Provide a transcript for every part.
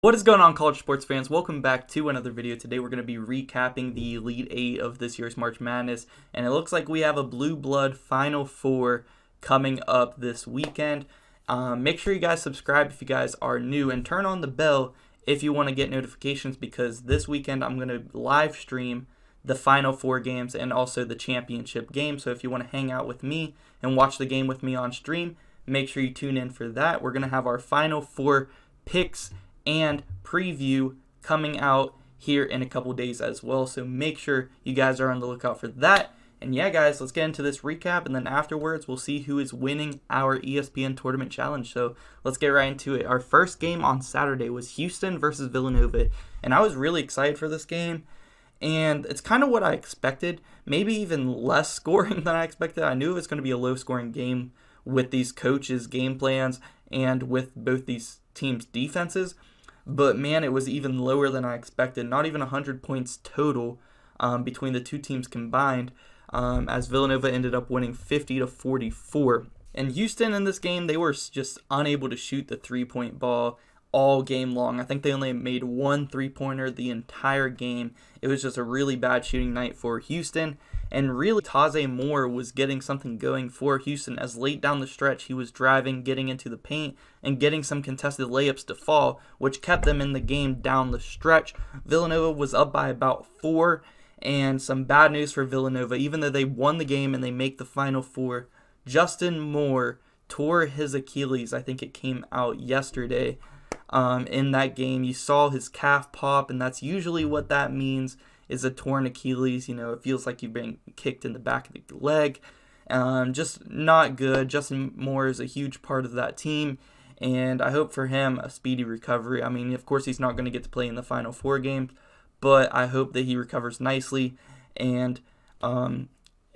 What is going on, college sports fans? Welcome back to another video. Today we're going to be recapping the Elite Eight of this year's March Madness, and it looks like we have a Blue Blood Final Four coming up this weekend. Make sure you guys subscribe if you guys are new, and turn on the bell if you want to get notifications, because this weekend I'm going to live stream the Final Four games and also the championship game. So if you want to hang out with me and watch the game with me on stream, make sure you tune in for that. We're going to have our Final Four picks and preview coming out here in a couple days as well, so make sure you guys are on the lookout for that. And yeah, guys, let's get into this recap, and then afterwards we'll see who is winning our ESPN Tournament Challenge. So let's get right into it. Our first game on Saturday was Houston versus Villanova, and I was really excited for this game, and it's kind of what I expected, maybe even less scoring than I expected. I knew it was going to be a low-scoring game with these coaches' game plans and with both these teams' defenses. But man, it was even lower than I expected. Not even 100 points total between the two teams combined, as Villanova ended up winning 50-44. And Houston in this game, they were just unable to shoot the three-point ball all game long. I think they only made one three-pointer the entire game. It was just a really bad shooting night for Houston. And really, Taze Moore was getting something going for Houston, as late down the stretch he was driving, getting into the paint, and getting some contested layups to fall, which kept them in the game down the stretch. Villanova was up by about 4, and some bad news for Villanova. Even though they won the game and they make the Final Four, Justin Moore tore his Achilles. I think it came out yesterday. In that game, you saw his calf pop, and that's usually what that means, is a torn Achilles. You know, it feels like you've been kicked in the back of the leg. Just not good. Justin Moore is a huge part of that team, and I hope for him a speedy recovery. I mean, of course, he's not going to get to play in the Final Four games, but I hope that he recovers nicely and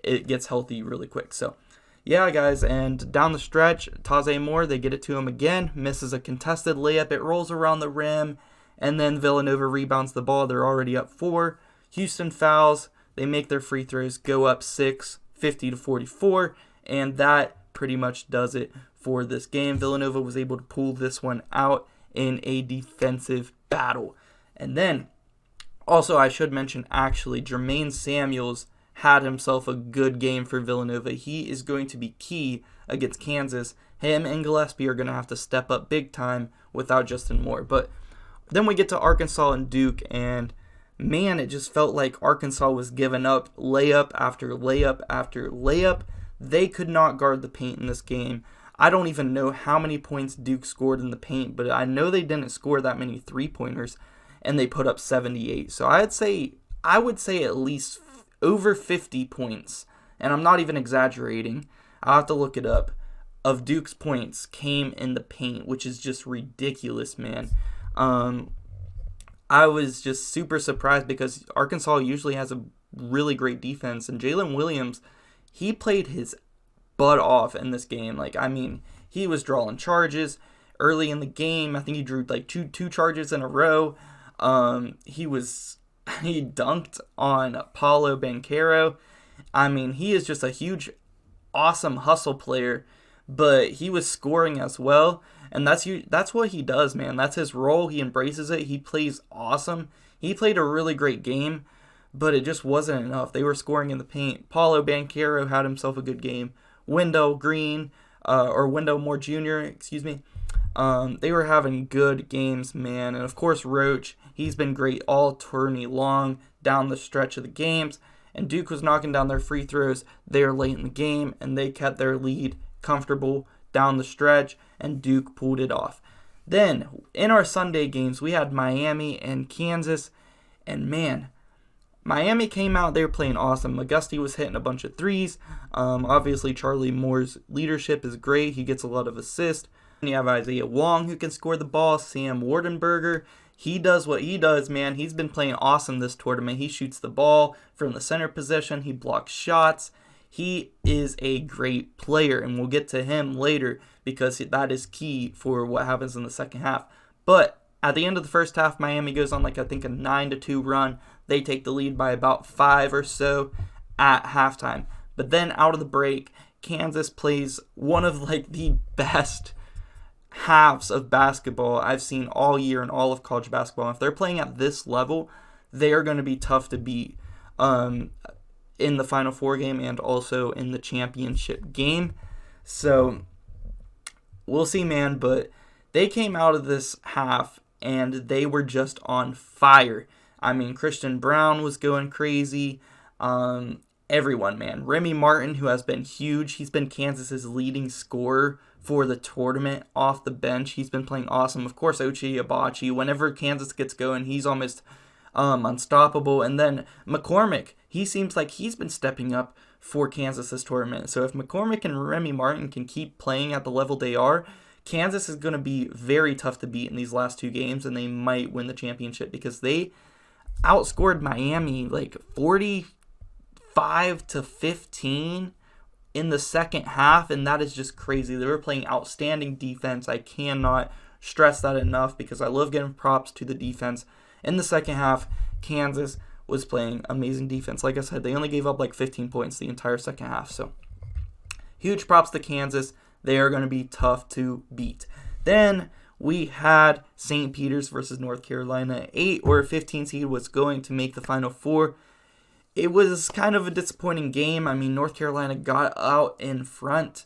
it gets healthy really quick. So, yeah, guys, and down the stretch, Taze Moore, they get it to him again, misses a contested layup. It rolls around the rim, and then Villanova rebounds the ball. They're already up 4. Houston fouls. They make their free throws, go up 6, 50-44, and that pretty much does it for this game. Villanova was able to pull this one out in a defensive battle. And then, also I should mention, actually, Jermaine Samuels had himself a good game for Villanova. He is going to be key against Kansas. Him and Gillespie are going to have to step up big time without Justin Moore. But then we get to Arkansas and Duke, and man, it just felt like Arkansas was giving up layup after layup after layup. They could not guard the paint in this game. I don't even know how many points Duke scored in the paint, but I know they didn't score that many three-pointers, and they put up 78. So I would say at least over 50 points, and I'm not even exaggerating. I'll have to look it up, of Duke's points came in the paint, which is just ridiculous, man. I was just super surprised because Arkansas usually has a really great defense, and Jalen Williams, he played his butt off in this game. Like, I mean, he was drawing charges early in the game. I think he drew like two charges in a row. He dunked on Paolo Banchero. I mean, he is just a huge, awesome hustle player, but he was scoring as well. And that's what he does, man. That's his role. He embraces it. He plays awesome. He played a really great game, but it just wasn't enough. They were scoring in the paint. Paolo Banchero had himself a good game. Wendell Moore Jr., they were having good games, man. And of course, Roach, he's been great all tourney long down the stretch of the games. And Duke was knocking down their free throws there late in the game, and they kept their lead comfortable down the stretch, and Duke pulled it off. Then, in our Sunday games, we had Miami and Kansas, and man, Miami came out, they were playing awesome. McGusty was hitting a bunch of threes. Obviously, Charlie Moore's leadership is great. He gets a lot of assists. And you have Isaiah Wong, who can score the ball. Sam Wardenberger, he does what he does, man. He's been playing awesome this tournament. He shoots the ball from the center position. He blocks shots. He is a great player, and we'll get to him later because that is key for what happens in the second half. But at the end of the first half, Miami goes on like I think a 9-2 run. They take the lead by about 5 or so at halftime. But then out of the break, Kansas plays one of like the best halves of basketball I've seen all year in all of college basketball. If they're playing at this level, they are going to be tough to beat in the Final Four game and also in the championship game. So we'll see, man. But they came out of this half and they were just on fire. I mean, Christian Brown was going crazy. Everyone, man. Remy Martin, who has been huge. He's been Kansas's leading scorer for the tournament off the bench. He's been playing awesome. Of course, Ochai Agbaji. Whenever Kansas gets going, he's almost unstoppable. And then McCormick, he seems like he's been stepping up for Kansas this tournament. So if McCormick and Remy Martin can keep playing at the level they are, Kansas is going to be very tough to beat in these last two games, and they might win the championship because they outscored Miami like 45-15 in the second half, and that is just crazy. They were playing outstanding defense. I cannot stress that enough because I love giving props to the defense. In the second half, Kansas was playing amazing defense. Like I said, they only gave up like 15 points the entire second half. So huge props to Kansas. They are going to be tough to beat. Then we had St. Peter's versus North Carolina. 8 or 15 seed was going to make the Final Four. It was kind of a disappointing game. I mean, North Carolina got out in front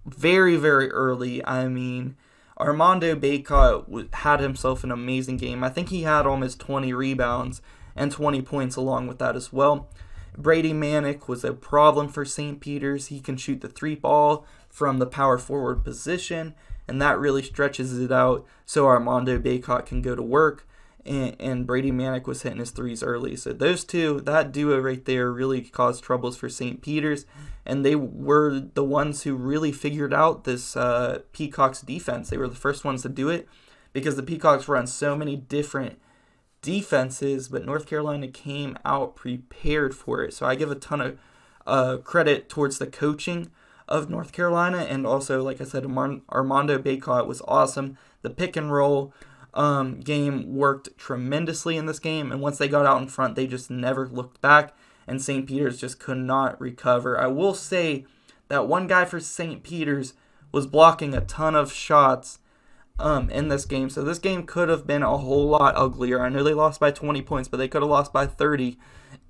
very, very early. I mean, Armando Bacot had himself an amazing game. I think he had almost 20 rebounds and 20 points along with that as well. Brady Manick was a problem for St. Peter's. He can shoot the three ball from the power forward position, and that really stretches it out so Armando Bacot can go to work. And Brady Manick was hitting his threes early. So those two, that duo right there really caused troubles for St. Peter's. And they were the ones who really figured out this Peacocks defense. They were the first ones to do it because the Peacocks run so many different defenses, but North Carolina came out prepared for it. So I give a ton of credit towards the coaching of North Carolina. And also, like I said, Armando Bacot was awesome. The pick and roll game worked tremendously in this game, and once they got out in front, they just never looked back, and St. Peter's just could not recover. I will say that one guy for St. Peter's was blocking a ton of shots in this game, so this game could have been a whole lot uglier. I know they lost by 20 points, but they could have lost by 30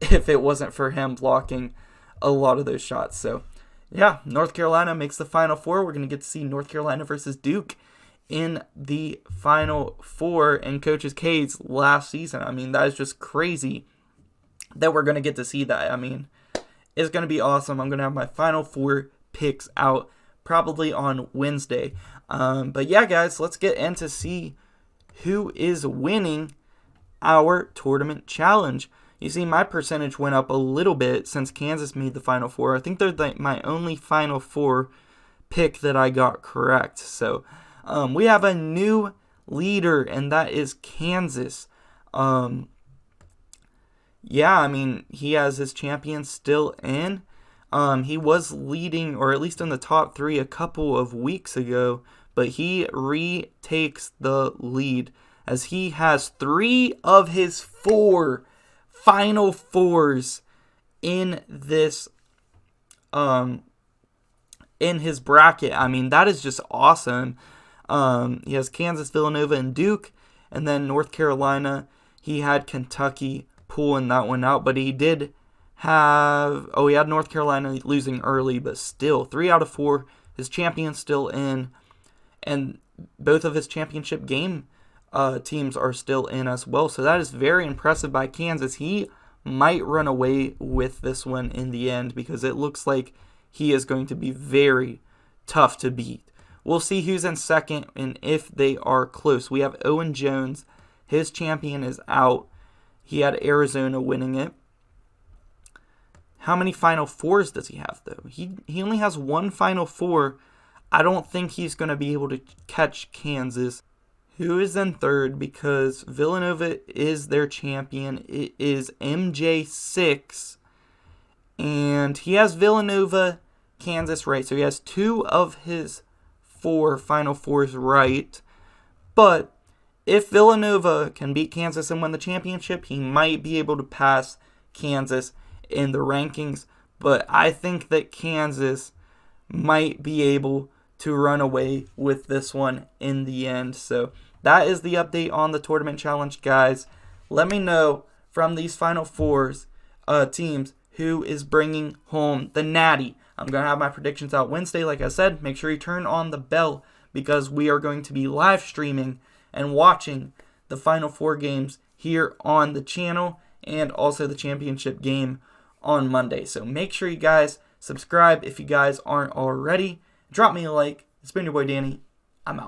if it wasn't for him blocking a lot of those shots. So yeah, North Carolina makes the Final Four. We're going to get to see North Carolina versus Duke in the Final Four in Coach K's last season. I mean, that is just crazy that we're going to get to see that. I mean, it's going to be awesome. I'm going to have my Final Four picks out probably on Wednesday. But yeah, guys, let's get in to see who is winning our tournament challenge. You see, my percentage went up a little bit since Kansas made the Final Four. I think they're my only Final Four pick that I got correct. So we have a new leader, and that is Kansas. Yeah, I mean, he has his champion still in. He was leading, or at least in the top 3 a couple of weeks ago, but he retakes the lead as he has 3 of his 4 Final Fours in this in his bracket. I mean, that is just awesome. He has Kansas, Villanova, and Duke, and then North Carolina. He had Kentucky pulling that one out, but he did have, he had North Carolina losing early, but still, 3 out of 4, his champion's still in, and both of his championship game teams are still in as well, so that is very impressive by Kansas. He might run away with this one in the end, because it looks like he is going to be very tough to beat. We'll see who's in second and if they are close. We have Owen Jones. His champion is out. He had Arizona winning it. How many Final Fours does he have, though? He only has 1 Final Four. I don't think he's going to be able to catch Kansas. Who is in third? Because Villanova is their champion. It is MJ6. And he has Villanova, Kansas right. So he has 2 of his 4 Final Fours right. But if Villanova can beat Kansas and win the championship, he might be able to pass Kansas in the rankings. But I think that Kansas might be able to run away with this one in the end. So that is the update on the tournament challenge, guys. Let me know from these Final Fours teams who is bringing home the Natty. I'm going to have my predictions out Wednesday. Like I said, make sure you turn on the bell because we are going to be live streaming and watching the Final Four games here on the channel and also the championship game on Monday. So make sure you guys subscribe if you guys aren't already. Drop me a like. It's been your boy Danny. I'm out.